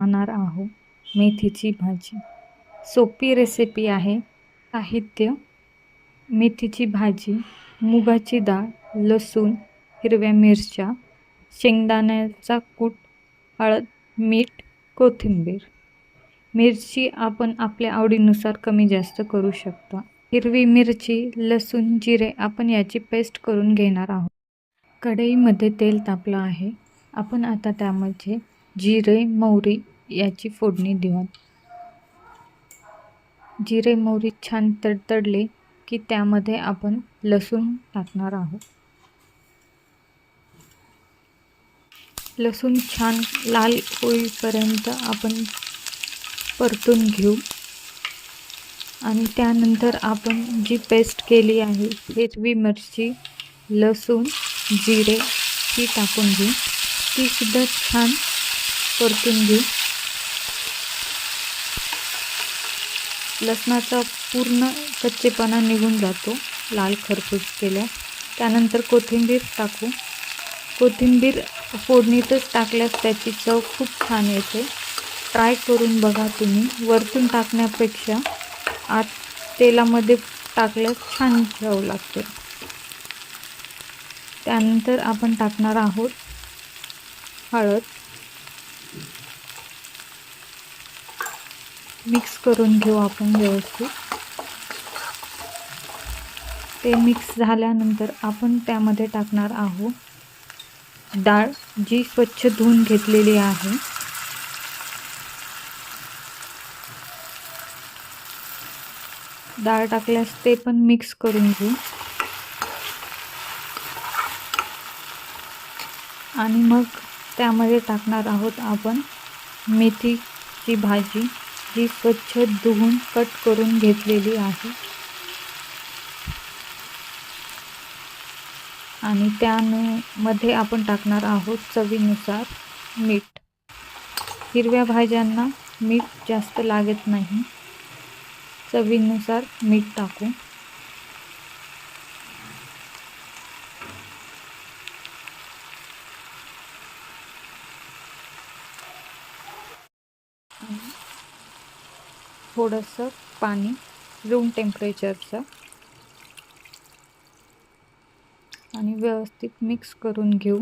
पाहणार आहोत मेथीची भाजी. सोपी रेसिपी आहे. साहित्य: मेथीची भाजी, मुगाची डाळ, लसूण, हिरव्या मिरच्या, शेंगदाण्याचा कूट, हळद, मीठ, कोथिंबीर. मिरची आपण आपल्या आवडीनुसार कमी जास्त करू शकता. हिरवी मिरची, लसूण, जिरे आपण याची पेस्ट करून घेणार आहोत. कढईमध्ये तेल तापलं आहे. आपण आता त्यामध्ये जिरे, मोहरी याची फोडणी देऊ. जिरे, मोहरी छान तडतडले की त्यामध्ये आपण लसूण टाकणार आहोत. लसूण छान लाल होईपर्यंत आपण परतून घेऊ आणि त्यानंतर आपण जी पेस्ट केली आहे हिरवी मिरची, लसूण, जिरे ही टाकून घेऊ. ती सुद्धा छान परतून घेऊ. लसणाचा पूर्ण कच्चेपणा निघून जातो लाल खरपूस केल्यास. त्यानंतर कोथिंबीर टाकू. कोथिंबीर फोडणीतच टाकल्यास त्याची चव खूप छान येते. ट्राय करून बघा तुम्ही. वरतून टाकण्यापेक्षा आत तेलामध्ये टाकल्यास छान चव लागते. त्यानंतर आपण टाकणार आहोत हळद. मिक्स करून घेऊ आपण व्यवस्थित. ते मिक्स झाल्यानंतर आपण त्यामध्ये टाकणार आहोत डाळ, जी स्वच्छ धुवून घेतलेली आहे. डाळ टाकल्यास ते पण मिक्स करून घेऊ आणि मग त्यामध्ये टाकणार आहोत आपण मेथीची भाजी, जी स्वच्छ धुवून कट करून घेतलेली आहे. आणि त्यामध्ये आपण टाकणार आहोत चवीनुसार मीठ. हिरव्या भाज्यांना मीठ जास्त लागत नाही. चवीनुसार मीठ टाकू. थोडंसं पाणी रूम टेम्परेचरचं आणि व्यवस्थित मिक्स करून घेऊ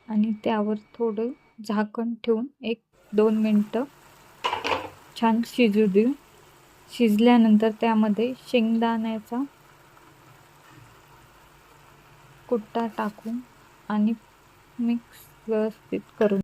आणि त्यावर थोडं झाकण ठेवून 1-2 मिनटं छान शिजू देऊ. शिजल्यानंतर त्यामध्ये शेंगदाण्याचा कुट्टा टाकून आणि मिक्स व्यवस्थित करून